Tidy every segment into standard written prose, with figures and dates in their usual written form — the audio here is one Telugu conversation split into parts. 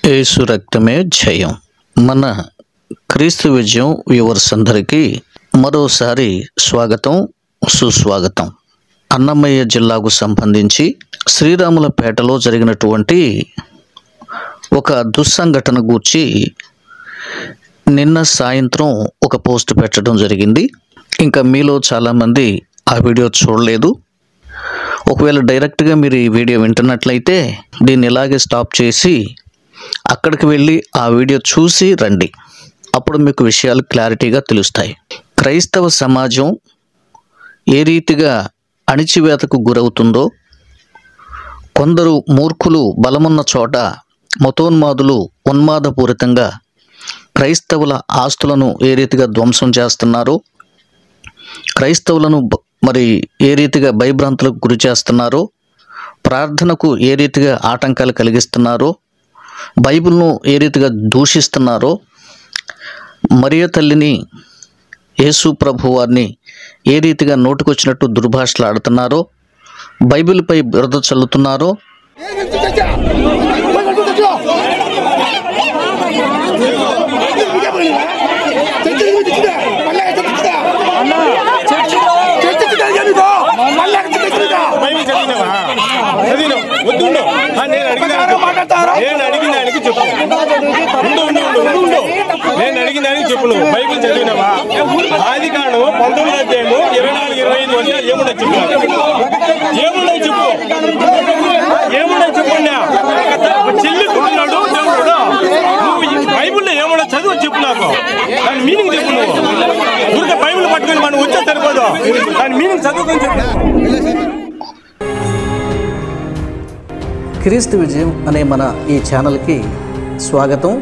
యేసు రక్తమే జయం. మన క్రీస్తు విజయం వ్యూవర్స్ అందరికీ మరోసారి స్వాగతం, సుస్వాగతం. అన్నమయ్య జిల్లాకు సంబంధించి శ్రీరాములపేటలో జరిగినటువంటి ఒక దుస్సంఘటన గూర్చి నిన్న సాయంత్రం ఒక పోస్ట్ పెట్టడం జరిగింది. ఇంకా మీలో చాలామంది ఆ వీడియో చూడలేదు. ఒకవేళ డైరెక్ట్గా మీరు ఈ వీడియో వింటున్నట్లయితే దీన్ని ఇలాగే స్టాప్ చేసి అక్కడికి వెళ్ళి ఆ వీడియో చూసి రండి. అప్పుడు మీకు విషయాలు క్లారిటీగా తెలుస్తాయి. క్రైస్తవ సమాజం ఏ రీతిగా అణిచివేతకు గురవుతుందో, కొందరు మూర్ఖులు బలమున్న చోట మతోన్మాదులు ఉన్మాదపూరితంగా క్రైస్తవుల ఆస్తులను ఏ రీతిగా ధ్వంసం చేస్తున్నారో, క్రైస్తవులను మరి ఏ రీతిగా భయభ్రాంతులకు గురి చేస్తున్నారో, ప్రార్థనకు ఏ రీతిగా ఆటంకాలు కలిగిస్తున్నారో, బైబిల్ను ఏ రీతిగా దూషిస్తున్నారో, మరియ తల్లిని, యేసు ప్రభు వారిని ఏ రీతిగా నోటికొచ్చినట్టు దుర్భాషలు ఆడుతున్నారో, బైబిల్పై బురద చల్లుతున్నారో, నేను అడిగిన దానికి చెప్పు. నువ్వు బైబిల్ చదివినావా? ఆది కాండం 19వ అధ్యాయము 24-25 వరకు ఏమున్నా చెప్పు. ఏమున్నా చెప్పు. ఏమున్నా చెప్పండి. చెల్లి కుట్టినాడు దేవుడు. నువ్వు బైబిల్లో ఏమున్నా చదువు చెప్పు. నాకు దాని మీనింగ్ చెప్పు. నువ్వు ఊరికే బైబిల్ పట్టుకుని మనం వచ్చే సరిపోదు. దాని మీనింగ్ చదువుకొని చెప్పు. క్రీస్తు విజయం అనే మన ఈ ఛానల్కి స్వాగతం,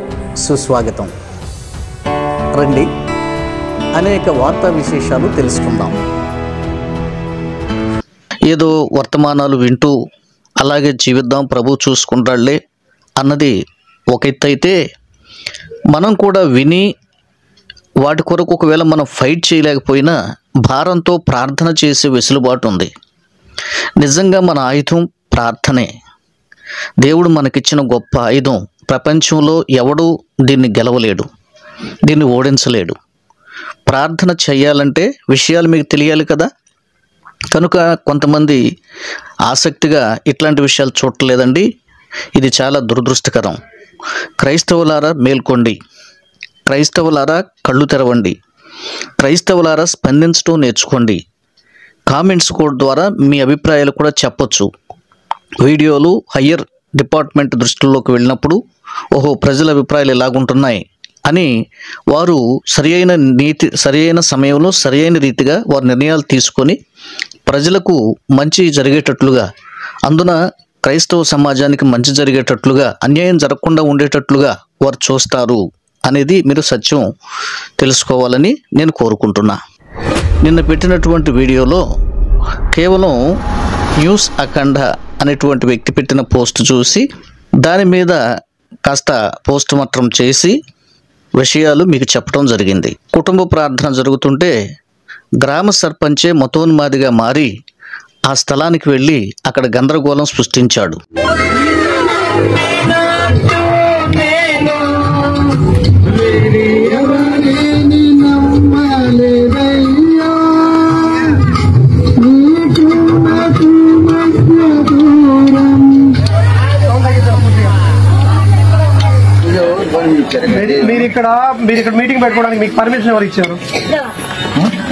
సుస్వాగతం. రండి, అనేక వార్తా విశేషాలు తెలుసుకుందాం. ఏదో వర్తమానాలు వింటూ అలాగే జీవిద్దాం, ప్రభు చూసుకుంటాడులే అన్నది ఒక ఎత్తు అయితే, మనం కూడా విని వాటి కొరకు ఒకవేళ మనం ఫైట్ చేయలేకపోయినా భారంతో ప్రార్థన చేసే వెసులుబాటు ఉంది. నిజంగా మన ఆయుధం ప్రార్థనే. దేవుడు మనకిచ్చిన గొప్ప ఆయుధం. ప్రపంచంలో ఎవడూ దీన్ని గెలవలేడు, దీన్ని ఓడించలేడు. ప్రార్థన చేయాలంటే విషయాలు మీకు తెలియాలి కదా. కనుక కొంతమంది ఆసక్తిగా ఇట్లాంటి విషయాలు చూడలేదండి. ఇది చాలా దురదృష్టకరం. క్రైస్తవులారా మేల్కోండి, క్రైస్తవులారా కళ్ళు తెరవండి, క్రైస్తవులారా స్పందించడం నేర్చుకోండి. కామెంట్స్ కోడ్ ద్వారా మీ అభిప్రాయాలు కూడా చెప్పొచ్చు. వీడియోలు హయ్యర్ డిపార్ట్మెంట్ దృష్టిలోకి వెళ్ళినప్పుడు ఓహో ప్రజల అభిప్రాయాలు ఎలాగుంటున్నాయి అని వారు సరియైన సమయంలో సరియైన రీతిగా వారు నిర్ణయాలు తీసుకొని ప్రజలకు మంచి జరిగేటట్లుగా, అందున క్రైస్తవ సమాజానికి మంచి జరిగేటట్లుగా, అన్యాయం జరగకుండా ఉండేటట్లుగా వారు చూస్తారు అనేది మీరు సత్యం తెలుసుకోవాలని నేను కోరుకుంటున్నా. నిన్న పెట్టినటువంటి వీడియోలో కేవలం న్యూస్ అఖండ అనేటువంటి వ్యక్తి పెట్టిన పోస్ట్ చూసి దాని మీద కాస్త పోస్ట్ మార్టం చేసి విషయాలు మీకు చెప్పడం జరిగింది. కుటుంబ ప్రార్థన జరుగుతుంటే గ్రామ సర్పంచే మతోన్మాదిగా మారి ఆ స్థలానికి వెళ్ళి అక్కడ గందరగోళం సృష్టించాడు. మీరు ఇక్కడ మీటింగ్ పెట్టుకోవడానికి మీకు పర్మిషన్ ఎవరు ఇచ్చారు?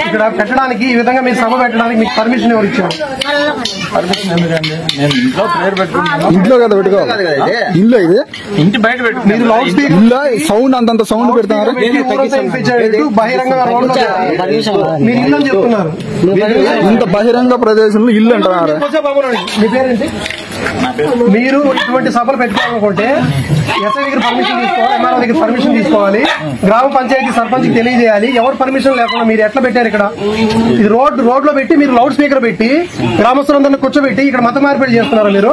ఇక్కడ పెట్టడానికి, ఈ విధంగా మీరు సభ పెట్టడానికి మీకు పర్మిషన్ ఎవరు ఇచ్చారు? ఇంట్లో కదా పెట్టుకోవాలి. ఇల్లు ఇది, ఇంటి బయట పెట్టు. మీరు లౌడ్ స్పీకర్ సౌండ్ అంతంత సౌండ్ పెడతారు. బహిరంగ మీరు ఇల్లు అని చెప్తున్నారు. ఇంత బహిరంగ ప్రదేశంలో ఇల్లు అంటున్నారు. మీ పేరేంటి? మీరు ఇటువంటి సభలు పెట్టుకోవాలనుకుంటే ఎస్ఐ దగ్గర పర్మిషన్ తీసుకోవాలి, ఎంఆర్ఓ దగ్గర పర్మిషన్ తీసుకోవాలి, గ్రామ పంచాయతీ సర్పంచ్ తెలియజేయాలి. ఎవరు పర్మిషన్ లేకుండా మీరు ఎట్లా పెట్టారు? ఇక్కడ ఇది రోడ్ లో పెట్టి మీరు లౌడ్ స్పీకర్ పెట్టి గ్రామస్తులందరినీ కూర్చోబెట్టి ఇక్కడ మత మార్పిడి చేస్తున్నారు. మీరు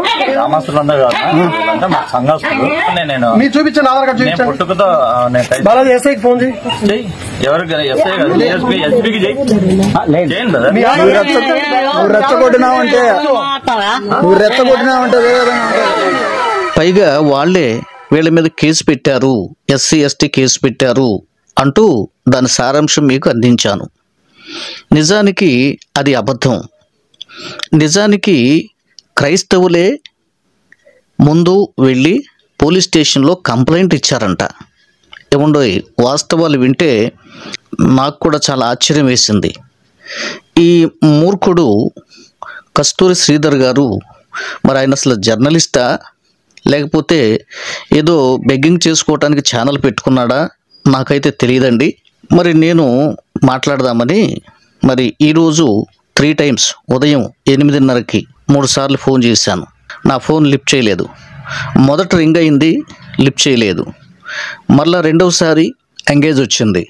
మీరు చూపించండి, ఆధార్ కార్డు చూపించండి. బాలాజీ ఎస్ఐకి ఫోన్ చేయి. రెచ్చగొట్టినావంటే పైగా వాళ్ళే వీళ్ళ మీద కేసు పెట్టారు, ఎస్సీ ఎస్టీ కేసు పెట్టారు అంటూ దాని సారాంశం మీకు అందించాను. నిజానికి అది అబద్ధం. నిజానికి క్రైస్తవులే ముందు వెళ్ళి పోలీస్ స్టేషన్లో కంప్లైంట్ ఇచ్చారంట. ఏముండోయ్, వాస్తవాలు వింటే నాకు కూడా చాలా ఆశ్చర్యం వేసింది. ఈ మూర్ఖుడు కస్తూరి శ్రీధర్ గారు మరి ఆయన అసలు జర్నలిస్టా లేకపోతే ఏదో బెగ్గింగ్ చేసుకోవటానికి ఛానల్ పెట్టుకున్నాడా నాకైతే తెలియదండి. మరి నేను మాట్లాడదామని మరి ఈరోజు 3 times ఉదయం 8:30కి 3 సార్లు ఫోన్ చేశాను. నా ఫోన్ లిఫ్ట్ చేయలేదు. మొదట రింగ్ అయింది, లిఫ్ట్ చేయలేదు. మళ్ళీ రెండవసారి ఎంగేజ్ వచ్చింది.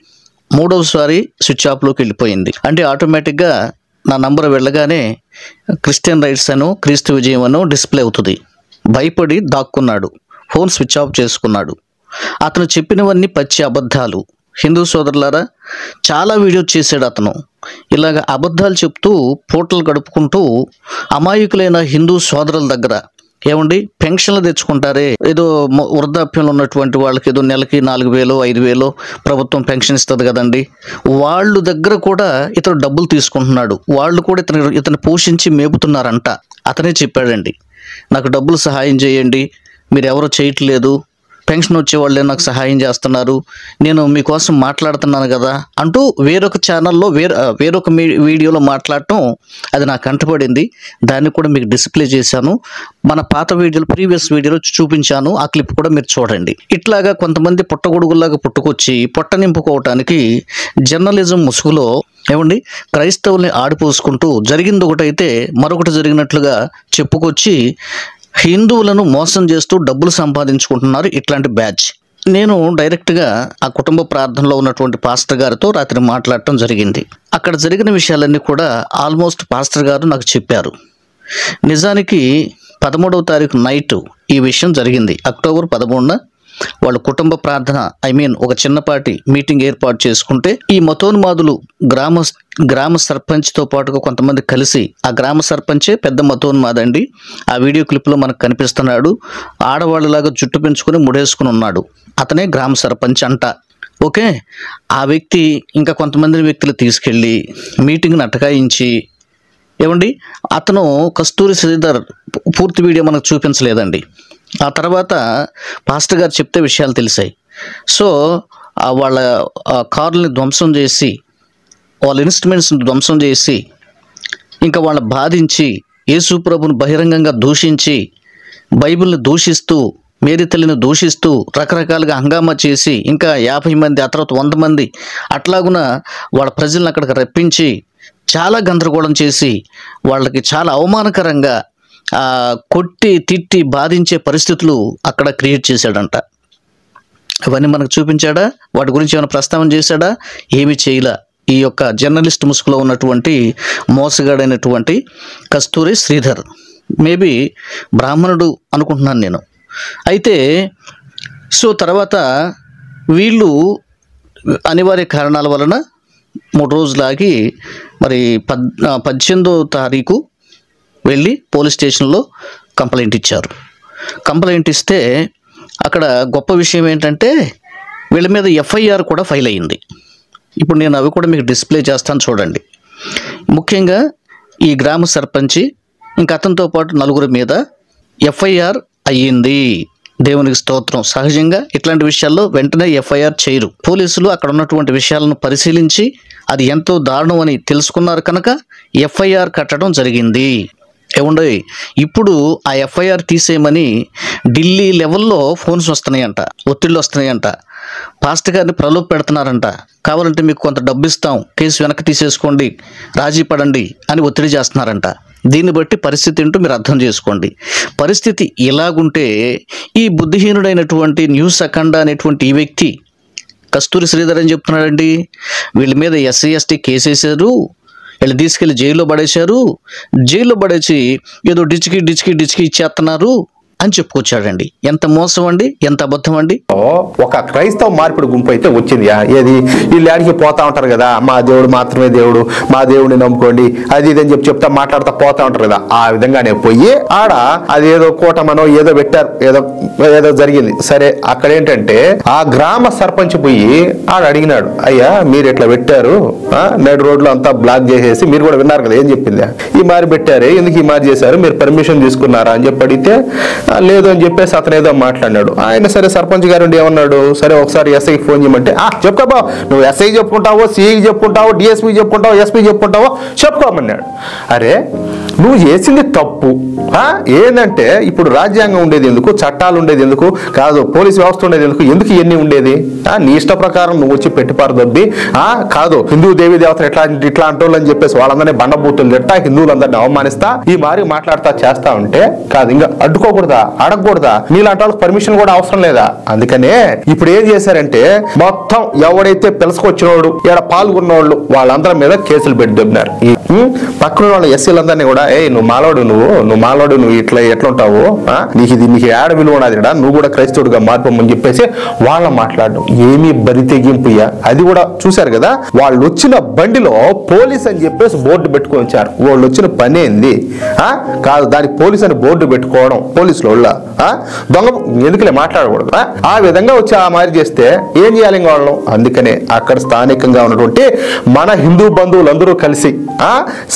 మూడవసారి స్విచ్ ఆఫ్లోకి వెళ్ళిపోయింది. అంటే ఆటోమేటిక్గా నా నంబర్ వెళ్ళగానే క్రిస్టియన్ రైట్స్ అనో క్రీస్తు విజయం అనో డిస్ప్లే అవుతుంది. భయపడి దాక్కున్నాడు, ఫోన్ స్విచ్ ఆఫ్ చేసుకున్నాడు. అతను చెప్పినవన్నీ పచ్చి అబద్ధాలు. హిందూ సోదరులారా, చాలా వీడియోస్ చేశాడు అతను. ఇలాగ అబద్ధాలు చెప్తూ పూటలు గడుపుకుంటూ అమాయకులైన హిందూ సోదరుల దగ్గర ఏమండి పెన్షన్లు తెచ్చుకుంటారే, ఏదో వృద్ధాప్యంలో ఉన్నటువంటి వాళ్ళకి ఏదో నెలకి 4,000 5,000 ప్రభుత్వం పెన్షన్ ఇస్తుంది కదండి, వాళ్ళు దగ్గర కూడా ఇతను డబ్బులు తీసుకుంటున్నాడు. వాళ్ళు కూడా ఇతను పోషించి మేపుతున్నారంట. అతనే చెప్పాడండి, నాకు డబ్బులు సహాయం చేయండి, మీరు ఎవరు చేయట్లేదు, పెన్షన్ వచ్చేవాళ్ళే నాకు సహాయం చేస్తున్నారు, నేను మీకోసం మాట్లాడుతున్నాను కదా అంటూ వేరొక ఛానల్లో వేరొక వీడియోలో మాట్లాడటం అది నాకు కంటపడింది. దాన్ని కూడా మీకు డిస్ప్లే చేశాను. మన పాత వీడియోలు ప్రీవియస్ వీడియోలో చూపించాను, ఆ క్లిప్ కూడా మీరు చూడండి. ఇట్లాగా కొంతమంది పుట్టగొడుగుల్లాగా పుట్టుకొచ్చి పొట్ట నింపుకోవటానికి జర్నలిజం ముసుగులో ఏమండి క్రైస్తవుల్ని ఆడిపోసుకుంటూ జరిగింది ఒకటైతే మరొకటి జరిగినట్లుగా చెప్పుకొచ్చి హిందువులను మోసం చేస్తూ డబ్బులు సంపాదించుకుంటున్నారు ఇట్లాంటి బ్యాచ్. నేను డైరెక్ట్గా ఆ కుటుంబ ప్రార్థనలో ఉన్నటువంటి పాస్టర్ గారితో రాత్రి మాట్లాడటం జరిగింది. అక్కడ జరిగిన విషయాలన్నీ కూడా ఆల్మోస్ట్ పాస్టర్ గారు నాకు చెప్పారు. నిజానికి 13వ తారీఖు నైట్ ఈ విషయం జరిగింది. అక్టోబర్ 13న వాళ్ళ కుటుంబ ప్రార్థన ఒక చిన్నపాటి మీటింగ్ ఏర్పాటు చేసుకుంటే ఈ మతోన్మాదులు గ్రామ సర్పంచ్తో పాటుగా కొంతమంది కలిసి, ఆ గ్రామ సర్పంచే పెద్ద మతోన్మాదండి, ఆ వీడియో క్లిప్లో మనకు కనిపిస్తున్నాడు. ఆడవాళ్ళలాగా జుట్టు పెంచుకొని ముడేసుకుని ఉన్నాడు, అతనే గ్రామ సర్పంచ్ అంట. ఓకే, ఆ వ్యక్తి ఇంకా కొంతమంది వ్యక్తులు తీసుకెళ్ళి మీటింగ్ని అటకాయించి అతను కస్తూరి శ్రీధర్ పూర్తి వీడియో మనకు చూపించలేదండి. ఆ తర్వాత పాస్టర్ గారు చెప్తే విషయాలు తెలిసాయి. సో వాళ్ళ కార్లని ధ్వంసం చేసి, వాళ్ళ ఇన్స్ట్రుమెంట్స్ని ధ్వంసం చేసి, ఇంకా వాళ్ళని బాధించి, యేసు ప్రభుని బహిరంగంగా దూషించి, బైబిల్ని దూషిస్తూ, మేరీ తల్లిని దూషిస్తూ రకరకాలుగా హంగామా చేసి, ఇంకా 50 మంది, ఆ తర్వాత 100 మంది అట్లాగున వాళ్ళ ప్రజలను అక్కడికి రప్పించి చాలా గందరగోళం చేసి వాళ్ళకి చాలా అవమానకరంగా కొట్టి తిట్టి బాధించే పరిస్థితులు అక్కడ క్రియేట్ చేశాడంట. అవన్నీ మనకు చూపించాడా? వాటి గురించి ఏమైనా ప్రస్తావన చేశాడా? ఏమీ చేయలే. ఈ యొక్క జర్నలిస్ట్ ముసుగులో ఉన్నటువంటి మోసగాడైనటువంటి కస్తూరి శ్రీధర్ మేబీ బ్రాహ్మణుడు అనుకుంటున్నాను నేను. అయితే సో తర్వాత వీళ్ళు అనివార్య కారణాల వలన 3 రోజులాగి మరి 18వ తారీఖు వెళ్ళి పోలీస్ స్టేషన్లో కంప్లైంట్ ఇచ్చారు. కంప్లైంట్ ఇస్తే అక్కడ గొప్ప విషయం ఏంటంటే వీళ్ళ మీద ఎఫ్ఐఆర్ కూడా ఫైల్ అయ్యింది. ఇప్పుడు నేను అవి కూడా మీకు డిస్ప్లే చేస్తాను చూడండి. ముఖ్యంగా ఈ గ్రామ సర్పంచి ఇంకా అతనితో పాటు 4 మీద ఎఫ్ఐఆర్ అయ్యింది. దేవునికి స్తోత్రం. సహజంగా ఇట్లాంటి విషయాల్లో వెంటనే ఎఫ్ఐఆర్ చేయరు. పోలీసులు అక్కడ ఉన్నటువంటి విషయాలను పరిశీలించి అది ఎంతో దారుణం అని తెలుసుకున్నారు కనుక ఎఫ్ఐఆర్ కట్టడం జరిగింది. ఇప్పుడు ఆ ఎఫ్ఐఆర్ తీసేయమని ఢిల్లీ లెవెల్లో ఫోన్స్ వస్తున్నాయంట, ఒత్తిళ్ళు వస్తున్నాయంట. పాస్టర్ గారిని ప్రలోభ పెడుతున్నారంట. కావాలంటే మీకు కొంత డబ్బు ఇస్తాం, కేసు వెనక్కి తీసేసుకోండి, రాజీ పడండి అని ఒత్తిడి చేస్తున్నారంట. దీన్ని బట్టి పరిస్థితి ఏంటో మీరు అర్థం చేసుకోండి. పరిస్థితి ఇలాగుంటే ఈ బుద్ధిహీనుడైనటువంటి న్యూస్ అఖండ అనేటువంటి ఈ వ్యక్తి కస్తూరి శ్రీధర్ అని చెప్తున్నాడండి, వీళ్ళ మీద ఎస్సీ ఎస్టీ కేసు వేశారు, వీళ్ళు తీసుకెళ్ళి జైల్లో పడేశారు, జైల్లో పడేసి ఏదో డిచ్కి ఇచ్చేస్తున్నారు, అని చెప్పుకొచ్చాడండి. ఎంత మోసం అండి, ఎంత అబద్ధం అండి. ఒక క్రైస్తవ మార్పిడి గుంపు అయితే వచ్చింది. ఏది వీళ్ళు ఆడికి పోతా ఉంటారు కదా, మా దేవుడు మాత్రమే దేవుడు, మా దేవుడిని నమ్ముకోండి, అది ఇది అని చెప్తా మాట్లాడుతూ పోతా ఉంటారు కదా. ఆ విధంగానే పోయి ఆడ అదేదో కూటమనో ఏదో పెట్టారు, ఏదో జరిగింది. సరే, అక్కడ ఏంటంటే ఆ గ్రామ సర్పంచ్ పోయి ఆడ అడిగినాడు, అయ్యా మీరు ఇట్లా పెట్టారు, నడు రోడ్లు అంతా బ్లాక్ చేసేసి, మీరు కూడా విన్నారు కదా ఏం చెప్పింది, ఈ మారి పెట్టారు, ఎందుకు ఈ మారి చేశారు, మీరు పర్మిషన్ తీసుకున్నారా అని చెప్పి అడిగితే లేదు అని చెప్పేసి అతను ఏదో మాట్లాడినాడు. ఆయన సరే సర్పంచ్ గారు ఏమన్నాడు, సరే ఒకసారి ఎస్ఐకి ఫోన్ చేయమంటే చెప్పుకోబా, నువ్వు ఎస్ఐకి చెప్పుకుంటావో, సిఐకి చెప్పుకుంటావో, డిఎస్పీకి చెప్పుకుంటావో, ఎస్పీకి చెప్పుకుంటావో చెప్పుకోమన్నాడు. అరే నువ్వు చేసింది తప్పు. ఏంటంటే ఇప్పుడు రాజ్యాంగం ఉండేది ఎందుకు, చట్టాలు ఉండేది ఎందుకు, కాదు పోలీస్ వ్యవస్థ ఉండేది ఎందుకు ఇవన్నీ ఉండేది? నీ ఇష్ట ప్రకారం నువ్వు వచ్చి పెట్టిపారదొబ్బి కాదు హిందూ దేవి దేవతలు ఇట్లా అంటోళ్ళు అని చెప్పేసి వాళ్ళందరినీ బండబూతులు తిట్టా, హిందువులందరినీ అవమానిస్తా, ఈ మారి మాట్లాడుతా చేస్తా ఉంటే కాదు, ఇంకా అడ్డుకోకూడదా, అడగకూడదా? నీలాంటి వాళ్ళకి పర్మిషన్ కూడా అవసరం లేదా? అందుకనే ఇప్పుడు ఏం చేశారంటే మొత్తం ఎవడైతే పిలుసుకొచ్చినోడు ఇక్కడ పాల్గొన్నోళ్ళు వాళ్ళందరి మీద కేసులు పెట్టి దొబ్బినారు. పక్కన వాళ్ళ ఎస్సీలందరినీ కూడా నువ్వు మాలోడు, నువ్వు ఇట్లా ఎట్లుంటావు, నీకు ఏడ విలువ ఉన్నది, నువ్వు కూడా క్రైస్తవుడిగా మార్పమని చెప్పేసి వాళ్ళ మాట్లాడడం ఏమీ బరి తెగింపుయ్యా. అది కూడా చూశారు కదా, వాళ్ళు వచ్చిన బండిలో పోలీస్ అని చెప్పేసి బోర్డు పెట్టుకొని వచ్చారు. వాళ్ళు వచ్చిన పని ఏంది కాదు, దానికి పోలీస్ అని బోర్డు పెట్టుకోవడం, పోలీసులు వాళ్ళ దొంగ ఎందుకులే మాట్లాడకూడదు. ఆ విధంగా వచ్చి ఆ మారి చేస్తే ఏం చేయాలి వాళ్ళు? అందుకనే అక్కడ స్థానికంగా ఉన్నటువంటి మన హిందూ బంధువులందరూ కలిసి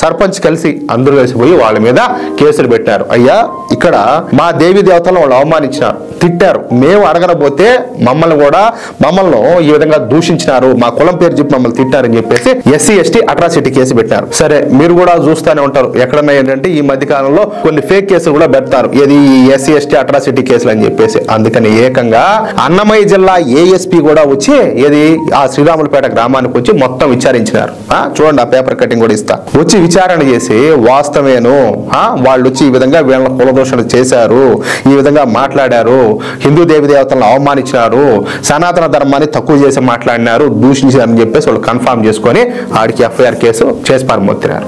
సర్పంచ్ కలిసి అందరూ కలిసి పోయి వాళ్ళ మీద కేసులు పెట్టారు. అయ్యా ఇక్కడ మా దేవి దేవతలను వాళ్ళు అవమానించినారు, తిట్టారు, మేము అడగకపోతే మమ్మల్ని ఈ విధంగా దూషించినారు, మా కులం పేరు చెప్పి మమ్మల్ని తిట్టారని చెప్పేసి ఎస్సీ ఎస్టీ అట్రాసిటీ కేసు పెట్టారు. సరే, మీరు కూడా చూస్తూనే ఉంటారు ఎక్కడన్నా ఏంటంటే ఈ మధ్య కాలంలో కొన్ని ఫేక్ కేసులు కూడా పెడతారు, ఏది ఎస్సీ ఎస్టీ అట్రాసిటీ కేసులు అని చెప్పేసి. అందుకని ఏకంగా అన్నమయ్య జిల్లా ఏఎస్పీ కూడా వచ్చి ఏది ఆ శ్రీరాములపేట గ్రామానికి వచ్చి మొత్తం విచారించినారు. చూడండి, ఆ పేపర్ కటింగ్ కూడా ఇస్తా. వచ్చి విచారణ చేసి వాస్తవేను వాళ్ళు వచ్చి ఈ విధంగా వీళ్ళ కులదోషణ చేశారు, ఈ విధంగా మాట్లాడారు, హిందూ దేవి దేవతలను అవమానించినారు, సనాతన ధర్మాన్ని తక్కువ చేసి మాట్లాడినారు, దూషించారని చెప్పేసి వాళ్ళు కన్ఫర్మ్ చేసుకొని ఆడికి ఎఫ్ఐఆర్ కేసు చేసి పారిపోతున్నారు.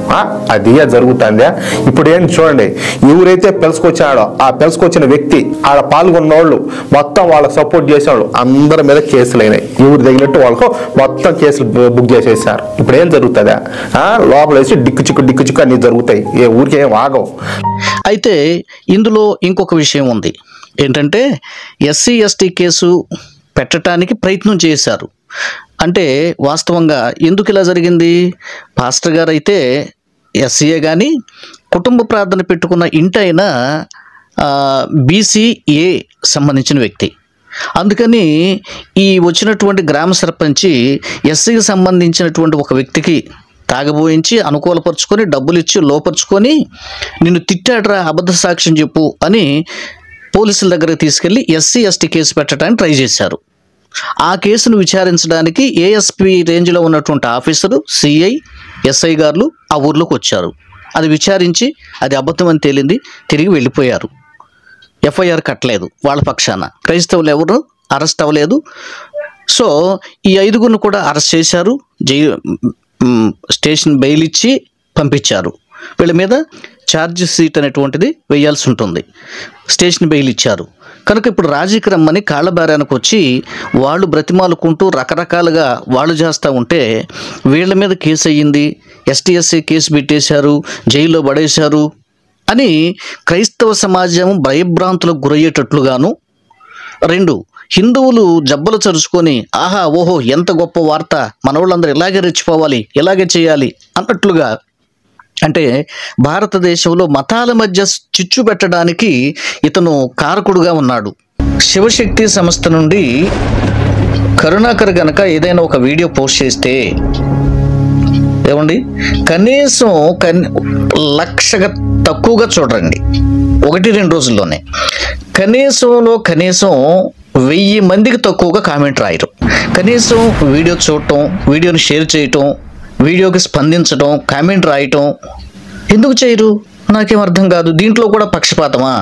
అది జరుగుతుందా? ఇప్పుడు ఏంటి చూడండి, ఎవరైతే పిలుసుకొచ్చాడో ఆ పిలుసుకొచ్చిన వ్యక్తి ఆడ పాల్గొన్నోళ్ళు మొత్తం వాళ్ళకి సపోర్ట్ చేసేవాళ్ళు అందరి మీద కేసులు అయినాయి. ఎవరు తగినట్టు వాళ్ళకు మొత్తం కేసులు బుక్ చేసేసారు. ఇప్పుడు ఏం జరుగుతుందా? లోపల వేసి డిక్కు చిక్కు అన్ని జరుగుతాయి, ఏ ఊరికి ఏం ఆగవు. అయితే ఇందులో ఇంకొక విషయం ఉంది. ఏంటంటే ఎస్సీ ఎస్టీ కేసు పెట్టడానికి ప్రయత్నం చేశారు. అంటే వాస్తవంగా ఎందుకు ఇలా జరిగింది? పాస్టర్ గారు అయితే ఎస్సీఏ కానీ కుటుంబ ప్రార్థన పెట్టుకున్న ఇంటైనా బీసీఏ సంబంధించిన వ్యక్తి. అందుకని ఈ వచ్చినటువంటి గ్రామ సర్పంచి ఎస్సీకి సంబంధించినటువంటి ఒక వ్యక్తికి తాగబోయించి అనుకూలపరుచుకొని డబ్బులు ఇచ్చి లోపరుచుకొని నిన్ను తిట్టాడ్రా, అబద్ధ సాక్ష్యం చెప్పు అని పోలీసుల దగ్గరకు తీసుకెళ్లి ఎస్సీ ఎస్టీ కేసు పెట్టడానికి ట్రై చేశారు. ఆ కేసును విచారించడానికి ఏఎస్పీ రేంజ్లో ఉన్నటువంటి ఆఫీసరు, సిఐ, ఎస్ఐ గారు ఆ ఊర్లోకి వచ్చారు. అది విచారించి అది అబద్ధం అని తేలింది, తిరిగి వెళ్ళిపోయారు. ఎఫ్ఐఆర్ కట్టలేదు వాళ్ళ పక్షాన. క్రైస్తవులు ఎవరు అరెస్ట్ అవ్వలేదు. సో ఈ 5గురిని కూడా అరెస్ట్ చేశారు, స్టేషన్ బెయిల్ ఇచ్చి పంపించారు. వీళ్ళ మీద ఛార్జ్ షీట్ అనేటువంటిది వేయాల్సి ఉంటుంది. స్టేషన్ బెయిల్ ఇచ్చారు కనుక ఇప్పుడు రాజీకి రమ్మని కాళ్ళబేరానికి వచ్చి వాళ్ళు బ్రతిమాలుకుంటూ రకరకాలుగా వాళ్ళు చేస్తూ ఉంటే వీళ్ళ మీద కేసు అయ్యింది, ఎస్టీఎస్సీ కేసు పెట్టేశారు, జైల్లో పడేశారు అని క్రైస్తవ సమాజం భయభ్రాంతులకు గురయ్యేటట్లుగాను, 2 హిందువులు జబ్బలు చరుచుకొని ఆహా ఓహో ఎంత గొప్ప వార్త, మన వాళ్ళందరూ ఇలాగే రెచ్చిపోవాలి, ఇలాగే చేయాలి అన్నట్లుగా, అంటే భారతదేశంలో మతాల మధ్య చిచ్చు పెట్టడానికి ఇతను కారకుడుగా ఉన్నాడు. శివశక్తి సంస్థ నుండి కరుణాకర్ గనక ఏదైనా ఒక వీడియో పోస్ట్ చేస్తే ఏమండి కనీసం 1,00,000 తక్కువగా చూడండి, 1-2 రోజుల్లోనే కనీసం 1000 మందికి తక్కువగా కామెంట్ రాయరు. కనీసం వీడియో చూడటం, వీడియోని షేర్ చేయటం, వీడియోకి స్పందించడం, కామెంట్ రాయటం ఎందుకు చేయరు? నాకేం అర్థం కాదు. దీంట్లో కూడా పక్షపాతమా?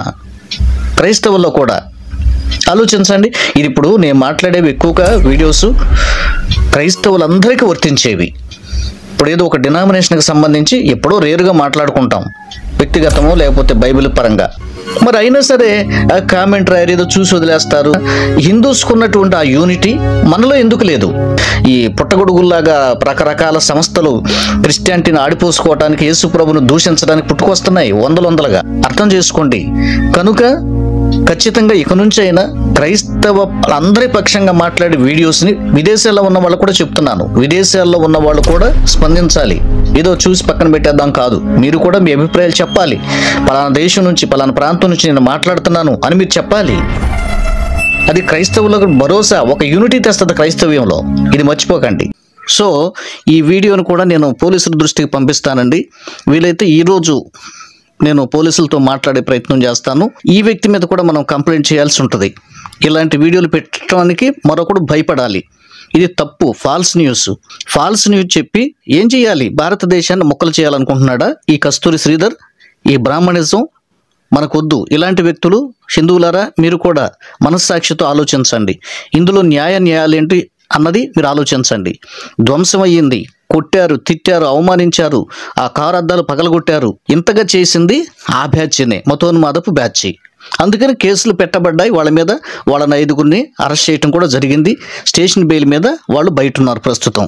క్రైస్తవుల్లో కూడా ఆలోచించండి. ఇది ఇప్పుడు నేను మాట్లాడేవి ఎక్కువగా వీడియోస్ క్రైస్తవులందరికీ వర్తించేవి. ఇప్పుడు ఏదో ఒక డినామినేషన్కి సంబంధించి ఎప్పుడో రేరుగా మాట్లాడుకుంటాం, వ్యక్తిగతమో లేకపోతే బైబిల్ పరంగా. మరి అయినా సరే ఆ కామెంట్ రాయరు, ఏదో చూసి వదిలేస్తారు. హిందూస్కున్నటువంటి ఆ యూనిటీ మనలో ఎందుకు లేదు? ఈ పుట్టగొడుగుల్లాగా రకరకాల సంస్థలు క్రిస్టియానిటీని ఆడిపోసుకోవటానికి, యేసు ప్రభును దూషించడానికి పుట్టుకొస్తున్నాయి వందలుగా. అర్థం చేసుకోండి. కనుక ఖచ్చితంగా ఇక నుంచి అయినా క్రైస్తవ అందరి పక్షంగా మాట్లాడే వీడియోస్ని విదేశాల్లో ఉన్న వాళ్ళు కూడా చెప్తున్నాను, విదేశాల్లో ఉన్న వాళ్ళు కూడా స్పందించాలి. ఏదో చూసి పక్కన పెట్టేద్దాం కాదు, మీరు కూడా మీ అభిప్రాయాలు చెప్పాలి. పలానా దేశం నుంచి, పలానా ప్రాంతం నుంచి నేను మాట్లాడుతున్నాను అని మీరు చెప్పాలి. అది క్రైస్తవులకు భరోసా, ఒక యూనిటీ తెస్తుంది క్రైస్తవ్యంలో. ఇది మర్చిపోకండి. సో ఈ వీడియోను కూడా నేను పోలీసుల దృష్టికి పంపిస్తానండి. వీలైతే ఈరోజు నేను పోలీసులతో మాట్లాడే ప్రయత్నం చేస్తాను. ఈ వ్యక్తి మీద కూడా మనం కంప్లైంట్ చేయాల్సి ఉంటుంది. ఇలాంటి వీడియోలు పెట్టడానికి మరొకడు భయపడాలి. ఇది తప్పు, ఫాల్స్ న్యూస్. ఫాల్స్ న్యూస్ చెప్పి ఏం చేయాలి? భారతదేశాన్ని మొక్కలు చేయాలనుకుంటున్నాడా ఈ కస్తూరి శ్రీధర్? ఈ బ్రాహ్మణిజం మనకొద్దు. ఇలాంటి వ్యక్తులు, హిందువులారా మీరు కూడా మనస్సాక్షితో ఆలోచించండి. ఇందులో న్యాయాలేంటి అన్నది మీరు ఆలోచించండి. ధ్వంసం అయ్యింది, కొట్టారు, తిట్టారు, అవమానించారు, ఆ కారు అద్దాలు పగలగొట్టారు. ఇంతగా చేసింది ఆ బ్యాచ్నే, మతోన్మాదపు బ్యాచ్. అందుకని కేసులు పెట్టబడ్డాయి వాళ్ళ మీద. వాళ్ళని 5గురిని అరెస్ట్ చేయడం కూడా జరిగింది. స్టేషన్ బెయిల్ మీద వాళ్ళు బయట ఉన్నారు ప్రస్తుతం.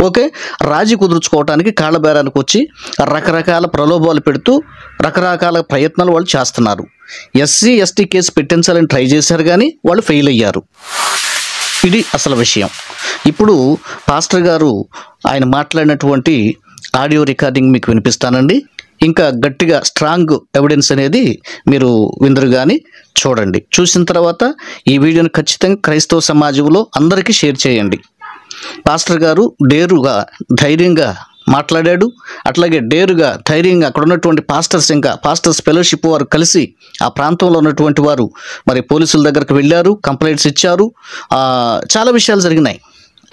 ఓకే, రాజీ కుదుర్చుకోవడానికి కాళ్ళబేరానికి వచ్చి రకరకాల ప్రలోభాలు పెడుతూ రకరకాల ప్రయత్నాలు వాళ్ళు చేస్తున్నారు. ఎస్సీ ఎస్టీ కేసు పెట్టించాలని ట్రై చేశారు, కానీ వాళ్ళు ఫెయిల్ అయ్యారు. ఇది అసలు విషయం. ఇప్పుడు పాస్టర్ గారు ఆయన మాట్లాడినటువంటి ఆడియో రికార్డింగ్ మీకు వినిపిస్తానండి. ఇంకా గట్టిగా స్ట్రాంగ్ ఎవిడెన్స్ అనేది మీరు విందరు కానీ చూడండి. చూసిన తర్వాత ఈ వీడియోని ఖచ్చితంగా క్రైస్తవ సమాజంలో అందరికీ షేర్ చేయండి. పాస్టర్ గారు డేరుగా, ధైర్యంగా మాట్లాడాడు. అట్లాగే డేరుగా, ధైర్యంగా అక్కడ ఉన్నటువంటి పాస్టర్స్, ఇంకా పాస్టర్స్ ఫెలోషిప్ వారు కలిసి ఆ ప్రాంతంలో ఉన్నటువంటి వారు మరి పోలీసుల దగ్గరకు వెళ్ళారు, కంప్లైంట్స్ ఇచ్చారు. చాలా విషయాలు జరిగినాయి.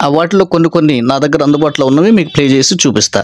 ఆ వాటిలో కొన్ని నా దగ్గర అందుబాటులో ఉన్నవి మీకు ప్లే చేసి చూపిస్తా.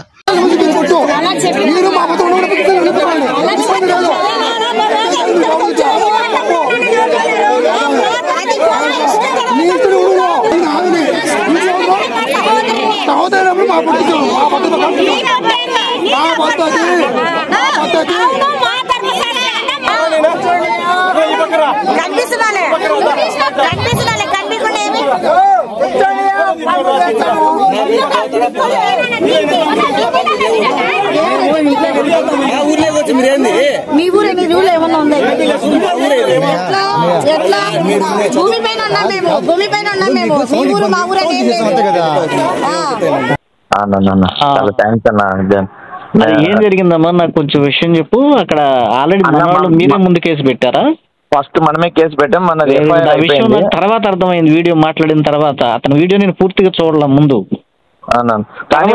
మీ ఊరే, మీ రూల్ ఏమన్నా ఉంది? ఎట్లా భూమి పైన ఉన్నాం మేము, భూమి పైన ఉన్నాం మేము. మీ ఊరు మా ఊరు అనేది ఏం జరిగిందమ్మా? నాకు కొంచెం విషయం చెప్పు. అక్కడ ఆల్రెడీ మన వాళ్ళు మీరే ముందు కేసు పెట్టారా? ఫస్ట్ మనమే కేసు పెట్టాం. మన విషయం నాకు తర్వాత అర్థమైంది వీడియో మాట్లాడిన తర్వాత. అతని వీడియో నేను పూర్తిగా చూడలే ముందు. కానీ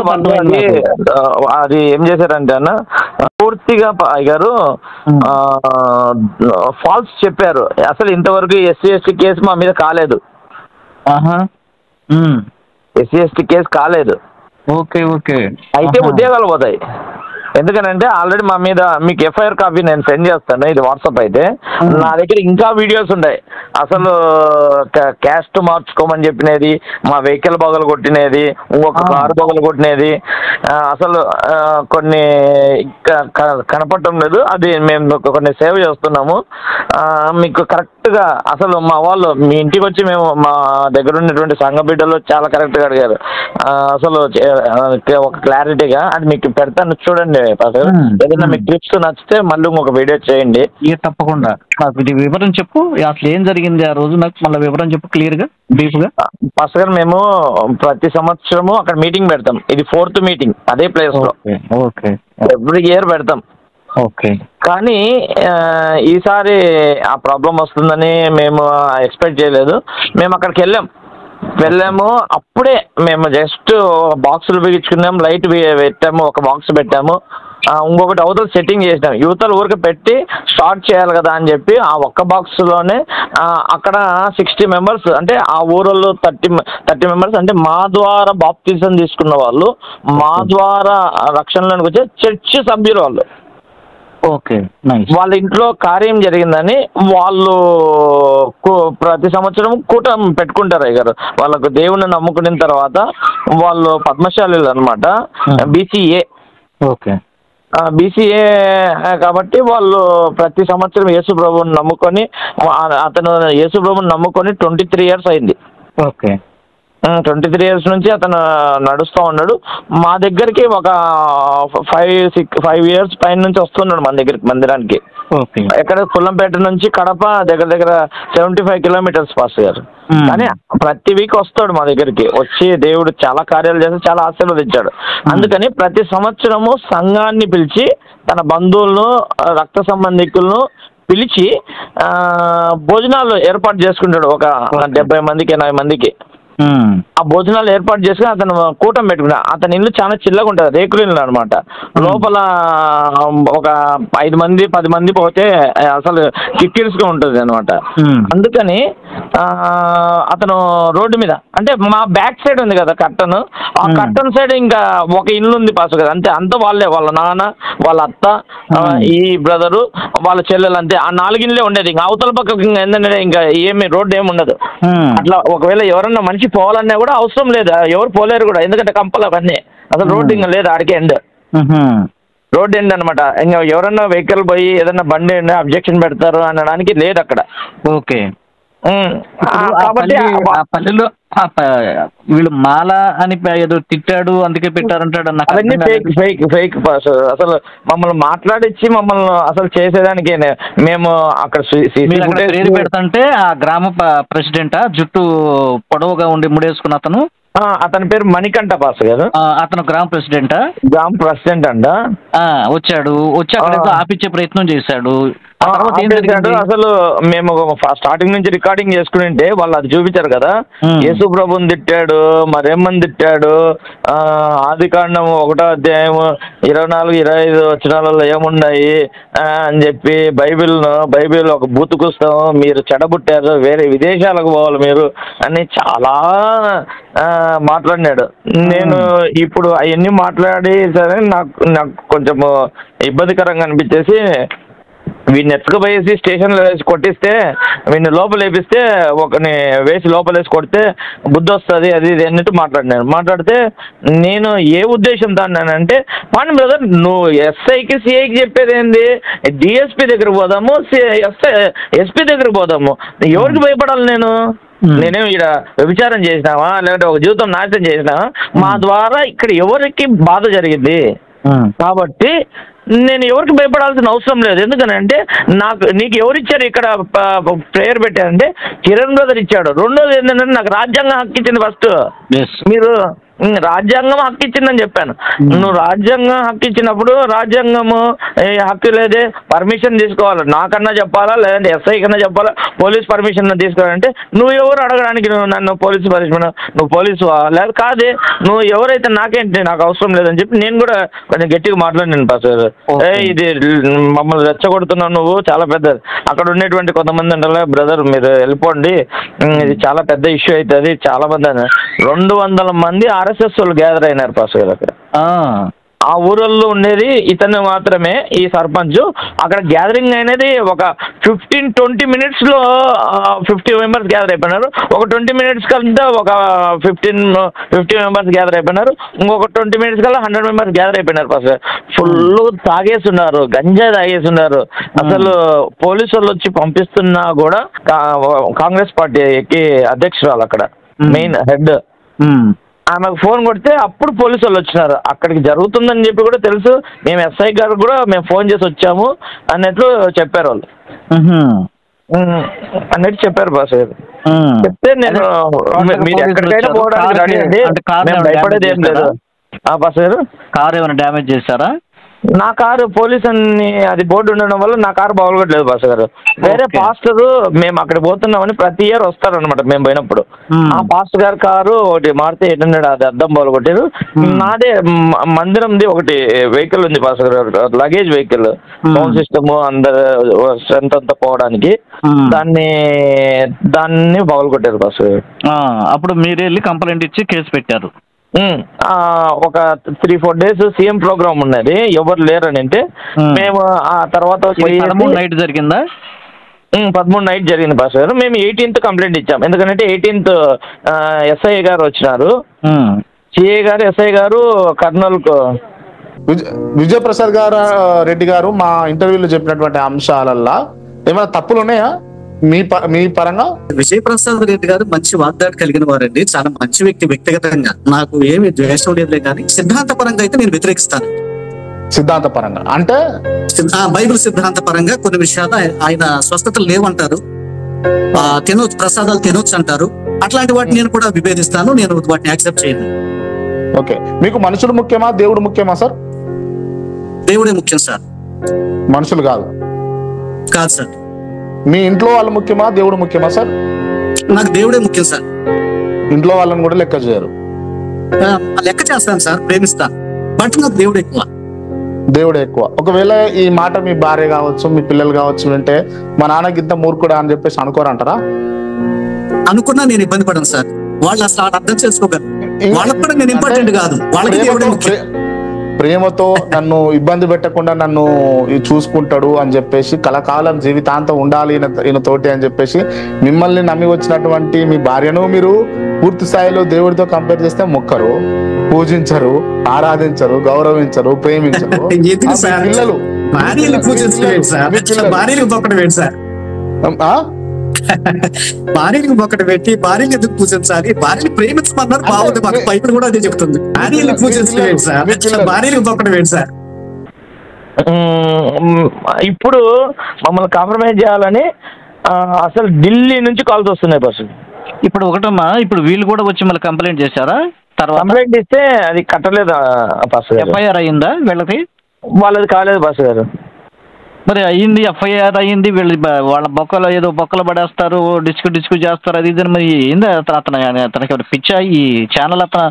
అది ఏం చేశారంటే అన్న, పూర్తిగా గారు ఫాల్స్ చెప్పారు. అసలు ఇంతవరకు ఎస్సీ ఎస్టీ కేసు మా మీద కాలేదు. ఎస్సీ ఎస్టీ కేసు కాలేదు. Okay okay. అయితే ఉద్యోగాలు పోతాయి. ఎందుకనంటే ఆల్రెడీ మా మీద మీకు ఎఫ్ఐఆర్ కాపీ నేను సెండ్ చేస్తాను. ఇది వాట్సాప్ అయితే నా దగ్గర ఇంకా వీడియోస్ ఉన్నాయి. అసలు క్యాస్ట్ మార్చుకోమని చెప్పినది, మా వెహికల్ బొగలు కొట్టినది, ఇంకొక కారు బొగలు కొట్టినది, అసలు కొన్ని కనపడటం లేదు. అది మేము కొన్ని సేవ్ చేస్తున్నాము. మీకు కరెక్ట్గా అసలు మా వాళ్ళు మీ ఇంటికి వచ్చి మేము మా దగ్గర ఉన్నటువంటి సంఘ బిడ్డలు చాలా కరెక్ట్గా అడిగారు. అసలు ఒక క్లారిటీగా అది మీకు పెడతాను చూడండి. ఏదైనా మీకు క్లిప్స్ నచ్చితే మళ్ళీ ఒక వీడియో చేయండి. తప్పకుండా నాకు వివరం చెప్పు. అసలు ఏం జరిగింది ఆ రోజు, నాకు మళ్ళీ వివరం చెప్పు క్లియర్ గా, బ్రీఫ్ గా. ఫస్ట్ గా మేము ప్రతి సంవత్సరము అక్కడ మీటింగ్ పెడతాం. ఇది 4th మీటింగ్ అదే ప్లేస్ లో. ఎవ్రీ ఇయర్ పెడతాం. ఓకే. కానీ ఈసారి ఆ ప్రాబ్లం వస్తుందని మేము ఎక్స్పెక్ట్ చేయలేదు. మేము అక్కడికి వెళ్ళాము. అప్పుడే మేము జస్ట్ బాక్సులు బిగించుకున్నాం, లైట్ పెట్టాము, ఒక బాక్స్ పెట్టాము, ఇంకొకటి అవతల సెట్టింగ్ చేసినాం. యువతలు ఊరికి పెట్టి స్టార్ట్ చేయాలి కదా అని చెప్పి ఆ ఒక్క బాక్స్లోనే అక్కడ 60 మెంబర్స్, అంటే ఆ ఊళ్ళో 30 మెంబర్స్, అంటే మా ద్వారా బాప్తిజం తీసుకున్న వాళ్ళు, మా ద్వారా రక్షణలోకి వచ్చే చర్చి సభ్యులు వాళ్ళు. ఓకే. వాళ్ళ ఇంట్లో కార్యం జరిగిందని వాళ్ళు ప్రతి సంవత్సరం కూటం పెట్టుకుంటారు అయ్యారు. వాళ్ళకు దేవుని నమ్ముకున్న తర్వాత వాళ్ళు పద్మశాలీలు అనమాట, BCA. ఓకే. బీసీఏ కాబట్టి వాళ్ళు ప్రతి సంవత్సరం యేసు ప్రభువుని నమ్ముకొని అతను యేసు ప్రభువుని నమ్ముకొని 23 years అయింది. ఓకే. 23 years నుంచి అతను నడుస్తూ ఉన్నాడు. మా దగ్గరికి ఒక 5 years పైన నుంచి వస్తున్నాడు మన దగ్గరికి మందిరానికి. ఓకే. ఎక్కడ పుల్లంపేట నుంచి కడప దగ్గర 75 kilometers పాస్ గారు. కానీ ప్రతి వీక్ వస్తాడు మా దగ్గరికి. వచ్చి దేవుడు చాలా కార్యాలు చేసి చాలా ఆశీర్వదించాడు. అందుకని ప్రతి సంవత్సరము సంఘాన్ని పిలిచి తన బంధువులను రక్త సంబంధికులను పిలిచి భోజనాలు ఏర్పాటు చేసుకుంటాడు. ఒక 70 మందికి 80 మందికి ఆ భోజనాలు ఏర్పాటు చేసుకుని అతను కూటం పెట్టుకున్నా. అతని ఇల్లు చాలా చిల్లగా ఉంటుంది, రేకుల ఇల్లు అనమాట. లోపల ఒక 5 మంది 10 మంది పోతే అసలు కిక్కిరిస్గా ఉంటుంది అనమాట. అందుకని అతను రోడ్డు మీద అంటే మా బ్యాక్ సైడ్ ఉంది కదా కర్టన్, ఆ కర్టన్ సైడ్ ఇంకా ఒక ఇల్లు ఉంది పాసు కదా, అంతే. అంతా వాళ్ళే, వాళ్ళ నాన్న, వాళ్ళ అత్త, ఈ బ్రదరు, వాళ్ళ చెల్లెలు, అంతే. ఆ 4 ఇళ్ళే ఉండేది. ఇంకా అవతల పక్క ఏంటంటే ఇంకా ఏమి రోడ్డు ఏమి ఉండదు. అట్లా ఒకవేళ ఎవరన్నా మనిషి పోవాలన్నా కూడా అవసరం లేదు, ఎవరు పోలేరు కూడా. ఎందుకంటే కంపలు అవన్నీ అసలు రోడ్డు ఇంకా లేదు, ఆడికి ఎండ్, రోడ్ ఎండ్ అనమాట. ఇంకా ఎవరన్నా వెహికల్ పోయి ఏదన్నా బండి అబ్జెక్షన్ పెడతారు అనడానికి లేదు అక్కడ. ఓకే. కాబట్టి పల్లెలో వీళ్ళు మాల అని ఏదో తిట్టాడు అందుకే పెట్టారంటాడు. అవన్నీ ఫేక్ అసలు మమ్మల్ని మాట్లాడించి మమ్మల్ని అసలు చేసేదానికి మేము అక్కడ పెడతంటే ఆ గ్రామ ప్రెసిడెంటా జుట్టు పొడవుగా ఉండి ముడేసుకున్న అతని పేరు మణికంఠ పాస్ గారు. అతను గ్రామ ప్రెసిడెంట్ అంట. వచ్చి అక్కడ ఆపించే ప్రయత్నం చేశాడు. అసలు మేము స్టార్టింగ్ నుంచి రికార్డింగ్ చేసుకుంటే వాళ్ళు అది చూపించారు కదా, యేసు ప్రభుని తిట్టాడు, మరేమని తిట్టాడు, ఆదికాండం 1వ అధ్యాయం 24-25 వచనాలలో ఏమున్నాయి అని చెప్పి బైబిల్ ఒక బూతుకుస్తాం, మీరు చెడబుట్టారు, వేరే విదేశాలకు పోవాలి మీరు అని చాలా మాట్లాడినాడు. నేను ఇప్పుడు అవన్నీ మాట్లాడి సరే నాకు కొంచెం ఇబ్బందికరంగా అనిపించేసి వీడిని ఎత్తుకుపోయేసి స్టేషన్లో వేసి కొట్టిస్తే, వీడిని లోపల వేపిస్తే ఒకని వేసి లోపల వేసి కొడితే బుద్ధి వస్తుంది అది ఇది అన్నట్టు మాట్లాడితే నేను ఏ ఉద్దేశంతో అన్నానంటే, పాండి బ్రదర్ నువ్వు ఎస్ఐకి సిఐకి చెప్పేది ఏంది, డిఎస్పీ దగ్గర పోదాము, ఎస్పీ దగ్గర పోదాము, ఎవరికి భయపడాలి నేనేం ఇక్కడ వ్యభిచారం చేసినావా లేదంటే ఒక జీవితం నాశనం చేసినావా, మా ద్వారా ఇక్కడ ఎవరికి బాధ జరిగింది కాబట్టి నేను ఎవరికి భయపడాల్సిన అవసరం లేదు. ఎందుకనంటే నీకు ఎవరిచ్చారు ఇక్కడ ప్రేయర్ పెట్టారంటే కిరణ్ బ్రదర్ ఇచ్చాడు. రెండోది ఏంటంటే నాకు రాజ్యాంగం హక్కు ఇచ్చింది. ఫస్ట్ మీరు రాజ్యాంగం హక్కు ఇచ్చిందని చెప్పాను. నువ్వు రాజ్యాంగం హక్కు ఇచ్చినప్పుడు రాజ్యాంగము హక్కు లేదే, పర్మిషన్ తీసుకోవాలి, నాకన్నా చెప్పాలా లేదంటే ఎస్ఐ కన్నా చెప్పాలా, పోలీస్ పర్మిషన్ తీసుకోవాలంటే నువ్వు ఎవరు అడగడానికి నన్ను పోలీసు పర్మిషన్, నువ్వు పోలీసు లేదు కాదే, నువ్వు ఎవరైతే నాకేంటి, నాకు అవసరం లేదని చెప్పి నేను కూడా కొంచెం గట్టిగా మాట్లాడినాను. పాస్టర్ ఇది మమ్మల్ని రెచ్చగొడుతున్నావు నువ్వు, చాలా పెద్దది. అక్కడ ఉండేటువంటి కొంతమంది అంటే బ్రదర్ మీరు వెళ్ళిపోండి, ఇది చాలా పెద్ద ఇష్యూ అవుతుంది, చాలా మంది 200 మంది RSS వాళ్ళు గ్యాదర్ అయినారు పాస్టర్ గారు అక్కడ. ఆ ఊళ్ళో ఉండేది ఇతను మాత్రమే, ఈ సర్పంచ్. అక్కడ గ్యాదరింగ్ అనేది ఒక 15-20 minutesలో 50 members గ్యాదర్ అయిపోయినారు. ఒక 20 minutes కంటే ఒక 50 members గ్యాదర్ అయిపోయినారు. ఇంకొక 20 minutes కల్లా 100 members గ్యాదర్ అయిపోయినారు. ఫస్ట్ ఫుల్ తాగేస్తున్నారు, గంజాయి తాగేస్తున్నారు. అసలు పోలీసు వాళ్ళు వచ్చి పంపిస్తున్నా కూడా కాంగ్రెస్ పార్టీకి అధ్యక్షురాలు అక్కడ మెయిన్ హెడ్ ఆమెకు ఫోన్ కొడితే అప్పుడు పోలీసు వాళ్ళు వచ్చినారు. అక్కడికి జరుగుతుందని చెప్పి కూడా తెలుసు, మేము ఎస్ఐ గారు కూడా మేము ఫోన్ చేసి వచ్చాము అన్నట్లు చెప్పారు వాళ్ళు, అన్నట్టు చెప్పారు బాస్ గారు. చెప్తే నేను మీరు ఎక్కడికైనా పోవడానికి రెడీ అండి, మేము భయపడేది ఏం లేదు. బాస్ గారు కారు ఏమైనా డ్యామేజ్ చేశారా? నా కారు పోలీస్ అని అది బోర్డు ఉండడం వల్ల నా కారు బాగోట్లేదు బాస్ గారు. వేరే పాస్టర్ మేము అక్కడ పోతున్నామని ప్రతి ఇయర్ వస్తారనమాట మేము పోయినప్పుడు. ఆ పాస్టర్ గారి కారు ఒకటి మారితే 800 అది అద్దం బాల్ కొట్టారు. నాదే మందిరంది ఒకటి వెహికల్ ఉంది పాస్టర్ గారు, లగేజ్ వెహికల్, సౌండ్ సిస్టమ్ అందరు స్ట్రెంత్ అంతా పోవడానికి, దాన్ని పగలు కొట్టారు పాస్టర్ గారు. అప్పుడు మీరు వెళ్ళి కంప్లైంట్ ఇచ్చి కేసు పెట్టారు. ఒక 3-4 days సీఎం ప్రోగ్రామ్ ఉన్నది, ఎవరు లేరని అంటే మేము ఆ తర్వాత 13 నైట్ జరిగిందా? 13 నైట్ జరిగింది బాస్ గారు. మేము 18th కంప్లైంట్ ఇచ్చాం. ఎందుకంటే 18th ఎస్ఐ గారు వచ్చినారు, సిఐ గారు, ఎస్ఐ గారు, కర్నూలుకు విజయప్రసాద్ గారు రెడ్డి గారు మా ఇంటర్వ్యూలో చెప్పినటువంటి అంశాలల్లో ఏమైనా తప్పులు ఉన్నాయా మీ పరంగా? విజయప్రసాద్ రెడ్డి గారు మంచి వాగ్దాటి కలిగిన వారండి, చాలా మంచి వ్యక్తి. వ్యక్తిగతంగా నాకు ఏమి ద్వేషం లేదులే, కానీ సిద్ధాంత పరంగా అయితే నేను వ్యతిరేకిస్తాను. సిద్ధాంత పరంగా అంటే బైబిల్ సిద్ధాంత పరంగా కొన్ని విషయాలు ఆయన స్వస్థతలు లేవంటారు, ప్రసాదాలు తినొచ్చు అంటారు. అట్లాంటి వాటిని నేను కూడా విభేదిస్తాను, నేను వాటిని యాక్సెప్ట్ చేయను. ఓకే, మీకు మనుషులు ముఖ్యమా దేవుడు ముఖ్యమా సార్? దేవుడే ముఖ్యం సార్, మనుషులు కాదు. కాదు సార్. మీ ఇంట్లో వాళ్ళు ముఖ్యమా దేవుడు ముఖ్యమా సార్? నాకు దేవుడే ముఖ్యం సార్. ఇంట్లో వాళ్ళని కూడా లెక్క చేయరు? లెక్క చేస్తాను సార్, ప్రేమిస్తాను, బట్ నాకు దేవుడు ఎక్కువ. దేవుడే ఎక్కువ. ఒకవేళ ఈ మాట మీ భార్య కావచ్చు, మీ పిల్లలు కావచ్చు వింటే మా నాన్నకి ఇంత మూర్ఖుడా అని చెప్పేసి అనుకోరంటారా? అనుకున్నా నేను ఇబ్బంది పడను సార్, వాళ్ళు అసలు అర్థం చేసుకోగలరు. వాళ్ళకి కూడా నేను ఇంపార్టెంట్ కాదు, వాళ్ళకి దేవుడే ముఖ్యం. ప్రేమతో నన్ను ఇబ్బంది పెట్టకుండా నన్ను చూసుకుంటాడు అని చెప్పేసి కలకాలం జీవితాంతం ఉండాలి ఈయనతోటి అని చెప్పేసి మిమ్మల్ని నమ్మి వచ్చినటువంటి మీ భార్యను మీరు పూర్తి స్థాయిలో దేవుడితో కంపేర్ చేస్తే మొక్కరు, పూజించరు, ఆరాధించరు, గౌరవించరు, ప్రేమించరు. పిల్లలు భార్యకి ఒకటి పెట్టి భార్యని ఎందుకు పూజించాలి? భార్యని ప్రేమించమన్నారు, బాగుంది. మాకు బైబిల్ కూడా అదే చెప్తుంది. భార్యని పూజించలేదు సార్, భార్యని ఒకటి పెట్టి సార్. ఇప్పుడు మమ్మల్ని కాంప్రమైజ్ చేయాలని అసలు ఢిల్లీ నుంచి కాల్స్ వస్తున్నాయి బస్సు. ఇప్పుడు ఒకటమ్మా, ఇప్పుడు వీళ్ళు కూడా వచ్చి మళ్ళీ కంప్లైంట్ చేశారా? తర్వాత కంప్లైంట్ ఇస్తే అది కట్టలేదు బస్సు. ఎఫ్ఐఆర్ అయ్యిందా వీళ్ళకి? వాళ్ళది కాలేదు బస్సు గారు. మరి అయ్యింది, ఎఫ్ఐఆర్ అయ్యింది. వీళ్ళు వాళ్ళ బొక్కలు ఏదో బొక్కలు పడేస్తారు, డిస్కు చేస్తారు, అది ఇది. మరి ఏంది అతనికి పిచ్చా? ఈ ఛానల్ అతను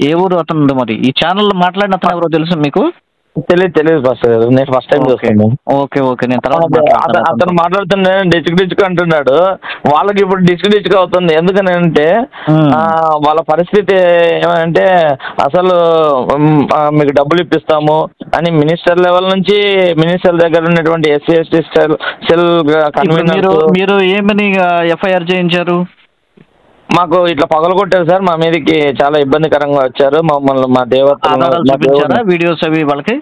ఏ ఊరు అతను? మరి ఈ ఛానల్ మాట్లాడిన అతను ఎవరో తెలుసు మీకు? తెలియదు బస్ గారు, నేను ఫస్ట్ టైం చూస్తాను. ఓకే, నేను తర్వాత అతను మాట్లాడుతున్నా డిస్క్ అంటున్నాడు. వాళ్ళకి ఇప్పుడు డిస్క్ అవుతుంది. ఎందుకని అంటే వాళ్ళ పరిస్థితి ఏమంటే అసలు మీకు డబ్బులు ఇప్పిస్తాము అని మినిస్టర్ లెవెల్ నుంచి మినిస్టర్ దగ్గర ఉన్నటువంటి ఎస్సీ ఎస్టీ సెల్ కన్వీనర్. మీరు ఏమని ఎఫ్ఐఆర్ చేయించారు? మాకు ఇట్లా పగలు కొట్టారు సార్, మా మీదకి చాలా ఇబ్బందికరంగా వచ్చారు. మమ్మల్ని మా దేవత వీడియోస్ అవి వాళ్ళకి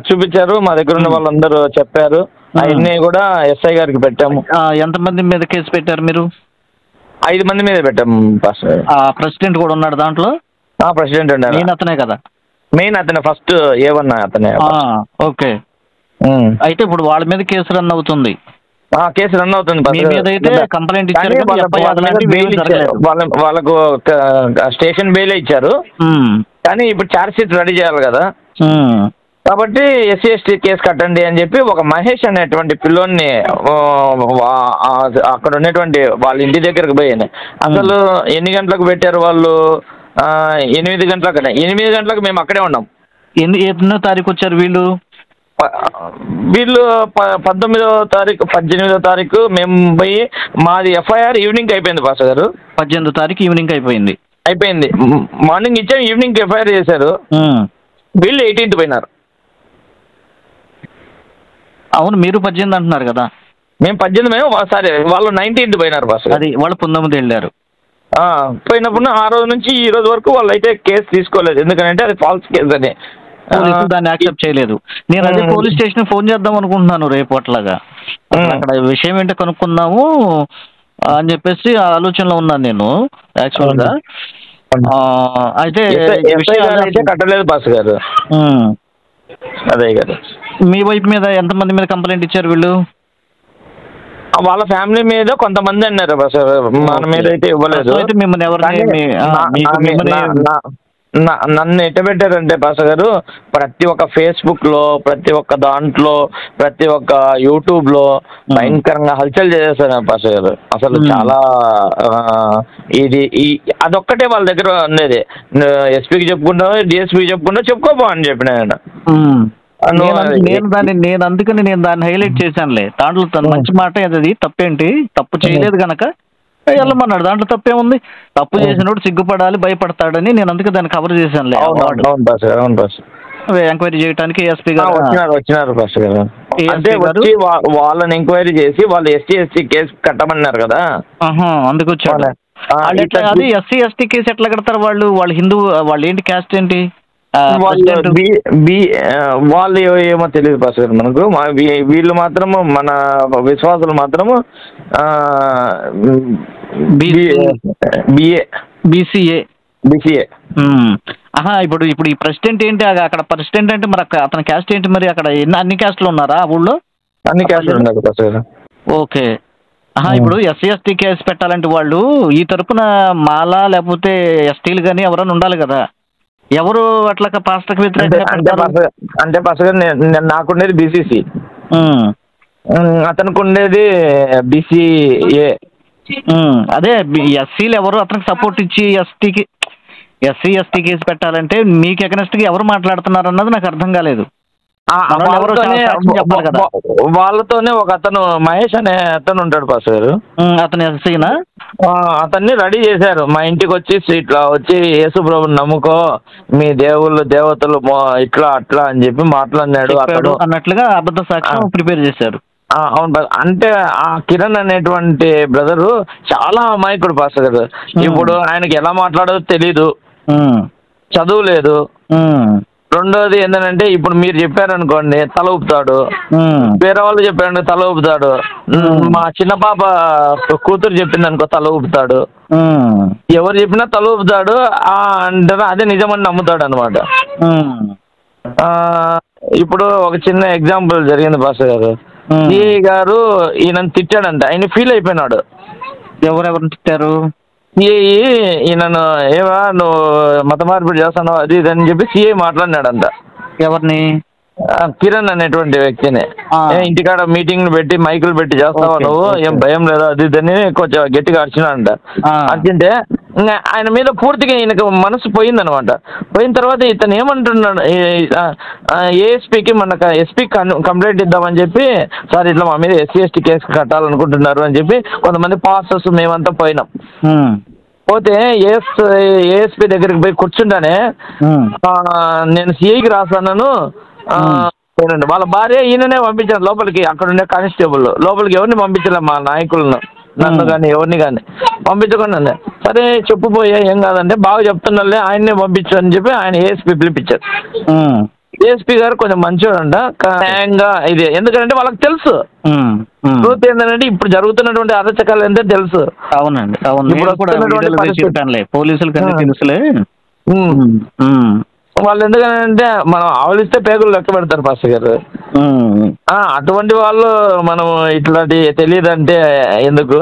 చూపించారు. మా దగ్గర ఉన్న వాళ్ళందరూ చెప్పారు. అవన్నీ కూడా ఎస్ఐ గారికి పెట్టాము. ఎంతమంది మీద కేసు పెట్టారు మీరు? 5 మంది మీద పెట్టాము. ప్రెసిడెంట్ కూడా ఉన్నాడు దాంట్లో? ప్రెసిడెంట్ ఉన్నాడు. మెయిన్ అతనే కదా? మెయిన్ అతనే, ఫస్ట్ ఏవన్నా అతనే. ఓకే, అయితే ఇప్పుడు వాళ్ళ మీద కేసు రన్ అవుతుంది. కేసు రన్ అవుతుంది. కంప్లైంట్ వాళ్ళకు స్టేషన్ బెయిల్ ఇచ్చారు, కానీ ఇప్పుడు ఛార్జ్ షీట్ రెడీ చేయాలి కదా. కాబట్టి ఎస్సీ ఎస్టీ కేసు కట్టండి అని చెప్పి ఒక మహేష్ అనేటువంటి పిల్లోని అక్కడ ఉన్నటువంటి వాళ్ళ ఇంటి దగ్గరకు పోయాను. అసలు ఎన్ని గంటలకు పెట్టారు వాళ్ళు? 8 గంటలకు. 8 గంటలకు మేము అక్కడే ఉన్నాం. ఎన్నో తారీఖు వచ్చారు వీళ్ళు? 19వ తారీఖు 18వ తారీఖు మేము పోయి, మాది ఎఫ్ఐఆర్ ఈవినింగ్ అయిపోయింది పాస్ గారు. 18వ తారీఖు ఈవినింగ్ అయిపోయింది. మార్నింగ్ ఇచ్చాము, ఈవినింగ్ ఎఫ్ఐఆర్ చేశారు. వీళ్ళు 18th పోయినారు. అవును, మీరు 18 అంటున్నారు కదా? మేము 18, సరే వాళ్ళు 19th పోయినారు పాస్. అది వాళ్ళు 19 వెళ్ళారు. పోయినప్పుడు ఆ రోజు నుంచి ఈ రోజు వరకు వాళ్ళు అయితే కేసు తీసుకోలేదు. ఎందుకంటే అది ఫాల్స్ కేసు అని దాన్ని యాక్సెప్ట్ చేయలేదు. నేను అదే పోలీస్ స్టేషన్ ఫోన్ చేద్దాం అనుకుంటున్నాను రేపు. అట్లాగా అక్కడ విషయం ఏంటో కనుక్కుందాము అని చెప్పేసి ఆలోచనలో ఉన్నాను నేను యాక్చువల్గా. అయితే కట్టలేదు బాస్ గారు. అదే కదా. మీ వైపు మీద ఎంతమంది మీద కంప్లైంట్ ఇచ్చారు వీళ్ళు? వాళ్ళ ఫ్యామిలీ మీద కొంతమంది అన్నారు బాస్, మన మీద అయితే ఇవ్వలేదు. అయితే మిమ్మల్ని నన్ను ఎట్ట పెట్టారంటే బాస్ గారు, ప్రతి ఒక్క ఫేస్బుక్లో, ప్రతి ఒక్క దాంట్లో, ప్రతి ఒక్క యూట్యూబ్లో భయంకరంగా హల్చల్ చేసేసారు బాస్ గారు. అసలు చాలా ఇది అదొక్కటే వాళ్ళ దగ్గర ఉండేది. ఎస్పీకి చెప్పుకుంటావు, డిఎస్పీకి చెప్పుకోబో అని చెప్పిన నేను అందుకని నేను దాన్ని హైలైట్ చేశానులే. దాంట్లో తన మంచి మాట అది తప్పేంటి, తప్పు చేయలేదు గనక వెళ్ళమన్నాడు. దాంట్లో తప్పేముంది? తప్పు చేసినప్పుడు సిగ్గుపడాలి, భయపడతాడని నేను అందుకే దాన్ని కవర్ చేశానులే. ఎంక్వైరీ చేయడానికి ఎస్పీ గారు వచ్చినారు ఫస్ట్ గారు. అంటే వాళ్ళని ఎంక్వైరీ చేసి వాళ్ళు ఎస్సీ ఎస్టీ కేసు కట్టమన్నారు కదా, అందుకు వచ్చాడు. అది ఎస్సీ ఎస్టీ కేసు ఎట్లా కడతారు వాళ్ళు? వాళ్ళు హిందూ, వాళ్ళు ఏంటి, క్యాస్ట్ ఏంటి? వాళ్ళు ఏమో తెలియదు పాస్ గారు మనకు. వీళ్ళు మాత్రము మన విశ్వాసులు మాత్రము BCA. ఇప్పుడు ఈ ప్రెసిడెంట్ ఏంటి అక్కడ ప్రెసిడెంట్ అంటే మరి అతని క్యాస్ట్ ఏంటి మరి? అక్కడ అన్ని క్యాస్ట్లు ఉన్నారా ఆ ఊళ్ళో? అన్ని క్యాస్ట్లు ఉన్నారు పాస్ గారు. ఓకే. ఇప్పుడు SC/ST కేసు పెట్టాలంటే వాళ్ళు ఈ తరపున మాల లేకపోతే ఎస్టీలు కానీ ఎవరైనా ఉండాలి కదా. ఎవరు అట్లా పాస్టర్కి వ్యతిరేకంగా? అంటే పాస్ గారు నాకుండేది BCC, అతనికి ఉండేది BCA. అదే ఎస్సీలు ఎవరు అతనికి సపోర్ట్ ఇచ్చి SC/ST కేసు పెట్టాలంటే మీకు ఎగనెస్ట్గా ఎవరు మాట్లాడుతున్నారు అన్నది నాకు అర్థం కాలేదు. వాళ్ళతోనే ఒక అతను మహేష్ అనే అతను ఉంటాడు పాస్ గారు. అతను ఎస్సీనా? అతన్ని రెడీ చేశారు. మా ఇంటికి వచ్చి ఇట్లా వచ్చి యేసు ప్రభుని నమ్ముకో, మీ దేవతలు ఇట్లా అట్లా అని చెప్పి మాట్లాడినాడు అన్నట్లుగా అబద్ధ సాక్ష్యం ప్రిపేర్ చేశారు. అవును. అంటే ఆ కిరణ్ అనేటువంటి బ్రదరు చాలా అమాయకుడు పాస్టర్ గారు. ఇప్పుడు ఆయనకి ఎలా మాట్లాడదో తెలీదు, చదువు లేదు. రెండోది ఏంటంటే ఇప్పుడు మీరు చెప్పారనుకోండి తల ఊపుతాడు, వేరే వాళ్ళు చెప్పారనుకో తల ఊపుతాడు, మా చిన్న పాప కూతురు చెప్పింది అనుకో తల ఊపుతాడు, ఎవరు చెప్పినా తల ఊపుతాడు. అంటే అదే నిజమని నమ్ముతాడు అనమాట. ఇప్పుడు ఒక చిన్న ఎగ్జాంపుల్ జరిగింది పాస్టర్ గారు. సిఐ గారు ఈయనను తిట్టాడంట, ఆయన ఫీల్ అయిపోయినాడు. ఎవరెవరిని తిట్టారు? ఈయనను ఏవా నువ్వు మత మార్పిడి చేస్తాను అది ఇది అని చెప్పి సిఐ మాట్లాడినాడంట. ఎవరిని? కిరణ్ అనేటువంటి వ్యక్తిని. ఇంటికాడ మీటింగ్లు పెట్టి మైకులు పెట్టి చేస్తావా నువ్వు, ఏం భయం లేదా అది ఇదని కొంచెం గట్టిగా అరిచినాడంట. అర్చింటే ఆయన మీద పూర్తిగా ఈయనకు మనసు పోయిందనమాట. పోయిన తర్వాత ఇతను ఏమంటున్నాడు, ఏఎస్పీకి మన ఎస్పీ కంప్లైంట్ ఇద్దామని చెప్పి, సార్ ఇట్లా మా మీద SC/ST కేసు కట్టాలనుకుంటున్నారు అని చెప్పి కొంతమంది పాస్టర్స్ మేమంతా పోయినాం. పోతే ఏఎస్పీ దగ్గరికి పోయి కూర్చుంటానే నేను సిఐకి రాస్తాను, వాళ్ళ భార్య ఈయననే పంపించారు లోపలికి. అక్కడ ఉండే కానిస్టేబుల్ లోపలికి ఎవరిని పంపించలే, మా నాయకులను నన్ను కానీ ఎవరిని కానీ పంపించకుండా. సరే చెప్పుపోయా ఏం కాదంటే బాగా చెప్తున్నాళ్ళే ఆయన్నే పంపించు అని చెప్పి ఆయన ఏఎస్పీ పిలిపించారు. ఏఎస్పీ గారు కొంచెం మంచివాడంట, న్యాయంగా ఇది. ఎందుకంటే వాళ్ళకి తెలుసు ట్రూత్ ఏంటంటే ఇప్పుడు జరుగుతున్నటువంటి అరచకాలు ఏంటో తెలుసు. అవునండి, అవును. ఇప్పుడు పోలీసులు తెలుసులే. వాళ్ళు ఎందుకంటే మనం ఆవలిస్తే పేగులు లెక్క పెడతారు పాస్టర్ గారు. అటువంటి వాళ్ళు మనం ఇట్లాంటి తెలియదంటే ఎందుకు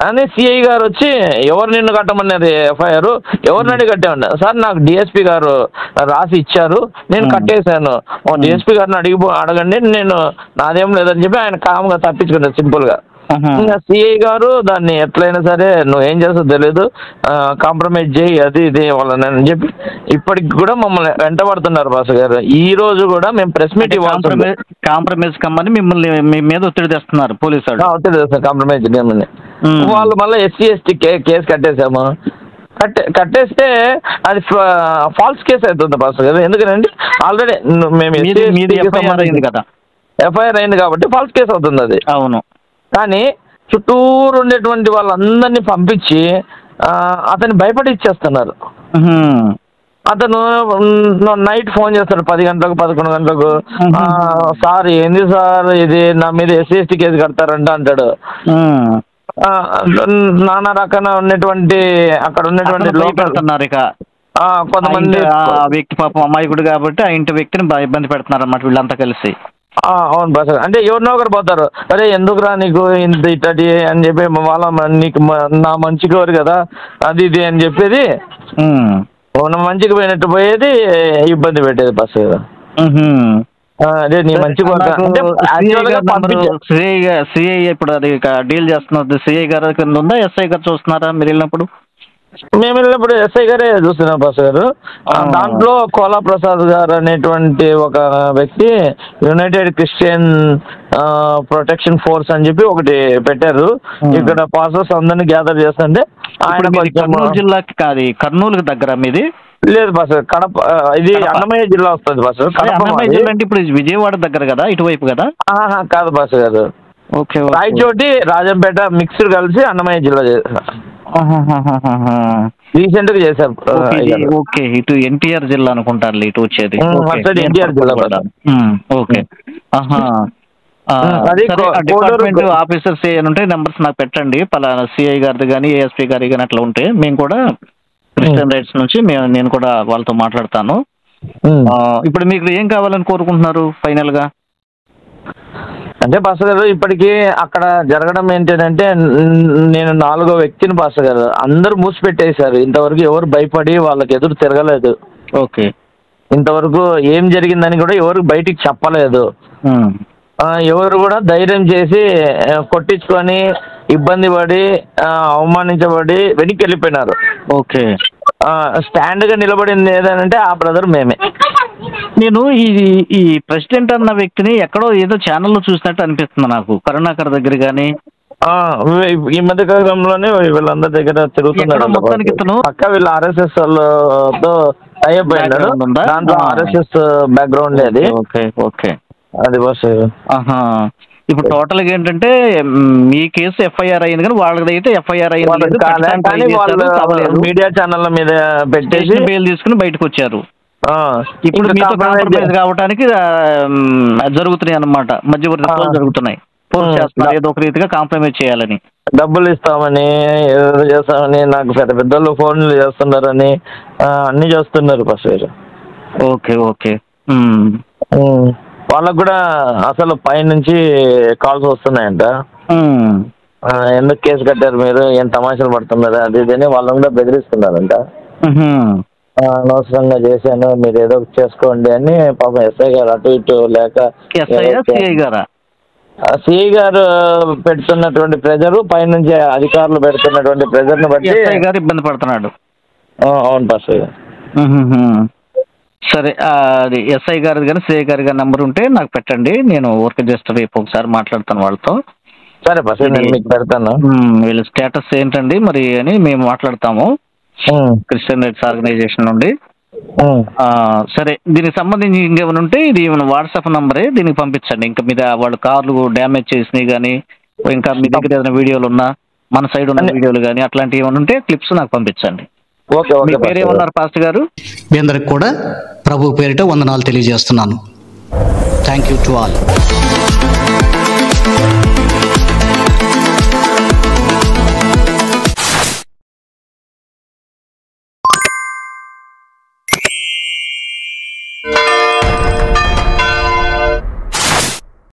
అని సిఐ గారు వచ్చి ఎవరు నిన్ను కట్టమన్నారు FIR, ఎవరినడి కట్టామన్నారు. సార్ నాకు డిఎస్పీ గారు రాసి ఇచ్చారు, నేను కట్టేశాను, డిఎస్పీ గారిని అడగండి, నేను నాదేం లేదని చెప్పి ఆయన కామ్గా తప్పించుకున్నారు సింపుల్గా. ఇంకా సిఐ గారు దాన్ని ఎట్లయినా సరే నువ్వు ఏం చేస్తావు తెలియదు, కాంప్రమైజ్ చేయి అది ఇది వాళ్ళని అని చెప్పి ఇప్పటికి కూడా మమ్మల్ని వెంటబడుతున్నారు పాస్టర్ గారు. ఈ రోజు కూడా మేము ప్రెస్ మీట్ కాంప్రమైజ్ కమ్మని మిమ్మల్ని మీ మీద ఒత్తిడి తెస్తున్నారు పోలీసు. ఒత్తిడి తెస్తున్నారు కాంప్రమైజ్ కమ్మని. వాళ్ళు మళ్ళీ SC/ST కేసు కట్టేసాము. కట్టేస్తే అది ఫాల్స్ కేసు అవుతుంది పాస్టర్ గారు. ఎందుకంటే ఆల్రెడీ మేము FIR అయింది కాబట్టి ఫాల్స్ కేసు అవుతుంది అది. అవును. కానీ చుట్టూరు ఉండేటువంటి వాళ్ళందరినీ పంపించి అతన్ని భయపడిచ్చేస్తున్నారు. అతను నైట్ ఫోన్ చేస్తాడు 10 గంటలకు 11 గంటలకు, సార్ ఏంది సార్ ఇది నా మీద SC/ST కేసు కడతారంట అంటాడు. నానా రకాల ఉన్నటువంటి అక్కడ ఉన్నటువంటి లోపడుతున్నారు. ఇక కొంతమంది వ్యక్తి పాపం అమాయకుడు కాబట్టి ఆ ఇంటి వ్యక్తిని ఇబ్బంది పెడుతున్నారు అన్నమాట వీళ్ళంతా కలిసి. అవును బాస్. అంటే ఎవరినో ఒకరు పోతారు, అరే ఎందుకురా నీకు ఇంత ఇట్టటి అని చెప్పి వాళ్ళ నీకు నా మంచికి ఎవరు కదా అది ఇది అని చెప్పేది, మంచికి పోయినట్టు పోయేది ఇబ్బంది పెట్టేది బస్. అదే నీ మంచి సిఐ ఇప్పుడు అది డీల్ చేస్తున్నది సిఐ గారు కింద ఉందా, SI గారు చూస్తున్నారా మీరు వెళ్ళినప్పుడు? మేము వెళ్ళినప్పుడు SI గారే చూస్తున్నాం బాస్ గారు. దాంట్లో కోలా ప్రసాద్ గారు అనేటువంటి ఒక వ్యక్తి యునైటెడ్ క్రిస్టియన్ ప్రొటెక్షన్ ఫోర్స్ అని చెప్పి ఒకటి పెట్టారు. ఇక్కడ పాస్టర్స్ అందరినీ గ్యాదర్ చేస్తుంటే ఆయన కర్నూలు జిల్లాకి కాదు, కర్నూలుకి దగ్గర మీది? లేదు బాస్, కడప. ఇది అన్నమయ్య జిల్లా వస్తుంది బాస్. అన్నమయ్య జిల్లా అంటే ఇప్పుడు విజయవాడ దగ్గర కదా, ఇటువైపు కదా? కాదు బాస్ గారు, రాయచోటి రాజంపేట మిక్స్డ్ కలిసి అన్నమయ్య జిల్లా. రీసెంట్ గా చేశారు. ఓకే, ఇటు ఎన్టీఆర్ జిల్లా అనుకుంటారు ఇటు వచ్చేది. ఎన్టీఆర్ జిల్లా. ఓకే. డిపార్ట్మెంట్ ఆఫీసర్స్ ఏమంటే నెంబర్స్ నాకు పెట్టండి, పలానా సిఐ గారిది కానీ ఏఎస్పీ గారి కానీ అట్లా ఉంటే మేము కూడా క్రిస్టియన్ రైట్స్ నుంచి నేను కూడా వాళ్ళతో మాట్లాడతాను. ఇప్పుడు మీకు ఏం కావాలని కోరుకుంటున్నారు ఫైనల్ గా? అంటే పాస్టర్ గారు ఇప్పటికీ అక్కడ జరగడం ఏంటంటే నేను 4వ వ్యక్తిని పాస్టర్ గారు, అందరూ మూసిపెట్టేశారు. ఇంతవరకు ఎవరు భయపడి వాళ్ళకి ఎదురు తిరగలేదు. ఓకే. ఇంతవరకు ఏం జరిగిందని కూడా ఎవరు బయటికి చెప్పలేదు. ఎవరు కూడా ధైర్యం చేసి కొట్టించుకొని ఇబ్బంది పడి అవమానించబడి వెనక్కి వెళ్ళిపోయినారు. ఓకే. స్టాండ్ గా నిలబడింది ఏదంటే ఆ బ్రదర్ మేమే. నేను ఈ ప్రెసిడెంట్ అన్న వ్యక్తిని ఎక్కడో ఏదో ఛానల్లో చూసినట్టు అనిపిస్తుంది నాకు, కరుణాకర్ దగ్గర కానీ. ఈ మధ్య కాలంలోనే వీళ్ళందరి దగ్గర తిరుగుతున్నారు. పక్క వీళ్ళు RSS వాళ్ళతో టైఅప్ అయినారు, దాంట్లో RSS బ్యాక్గ్రౌండ్ అది. ఓకే. ఓకే. అది బస్. ఇప్పుడు టోటల్ గా ఏంటంటే మీ కేసు ఎఫ్ఐఆర్ అయింది కానీ వాళ్ళది అయితే ఎఫ్ఐఆర్ అయింది. మీడియా ఛానల్ మీద పెట్టేసి బెయిల్ తీసుకుని బయటకు వచ్చారు. ఇప్పుడు మీతో కాంప్రమైజ్ కావడానికి జరుగుతున్నాయి అన్నమాట, మధ్యవర్తిత్వాలు జరుగుతున్నాయి. ఫోర్స్ చేస్తున్నారు ఏదో ఒక రీతిగా కాంప్రమైజ్ చేయాలని, డబ్బులు ఇస్తామని ఏదో చేస్తామని, నాకు పెద్ద పెద్దలు ఫోన్లు చేస్తున్నారని అన్ని చేస్తున్నారు ఫస్ట్. ఓకే. ఓకే. వాళ్ళకు కూడా అసలు పైనుంచి కాల్స్ వస్తున్నాయంట. ఎందుకు కేసు కట్టారు మీరు, ఏం తమాషాలు పడుతున్నారు అది ఇదని వాళ్ళని కూడా బెదిరిస్తున్నారంట. అనవసరంగా చేశాను, మీరు ఏదో చేసుకోండి అని పాపం ఎస్ఐ గారు అటు ఇటు లేక సిఐ గారు పెడుతున్నటువంటి ప్రెజర్, పైనుంచి అధికారులు పెడుతున్నటువంటి ప్రెజర్ ని బట్టి ఎస్ఐ గారు ఇబ్బంది పడుతున్నాడు. అవును పాస్టర్ గారు. సరే, అది ఎస్ఐ గారి కానీ సిఐ గారి కానీ నెంబర్ ఉంటే నాకు పెట్టండి, నేను ఊరికి జస్ట్ రేపు ఒకసారి మాట్లాడతాను వాళ్ళతో. సరే పాస్టర్, నేను మీకు పెడతాను. వీళ్ళ స్టేటస్ ఏంటండి మరి అని మేము మాట్లాడతాము క్రిస్టియన్ రైట్స్ ఆర్గనైజేషన్ నుండి. సరే, దీనికి సంబంధించి ఇంకేమైనా ఉంటే ఇది వాట్సాప్ నంబరే, దీనికి పంపించండి. ఇంకా మీద వాళ్ళు కార్లు డ్యామేజ్ చేసినవి కానీ, ఇంకా మీ దగ్గర ఏదైనా వీడియోలు ఉన్నా, మన సైడ్ ఉన్న వీడియోలు కానీ అట్లాంటివి ఏమైనా ఉంటే క్లిప్స్ నాకు పంపించండి. మీ పేరేమన్నారు పాస్టర్ గారు? మీ అందరికి కూడా ప్రభు పేరిట వందనాలు తెలియజేస్తున్నాను. Thank you to all.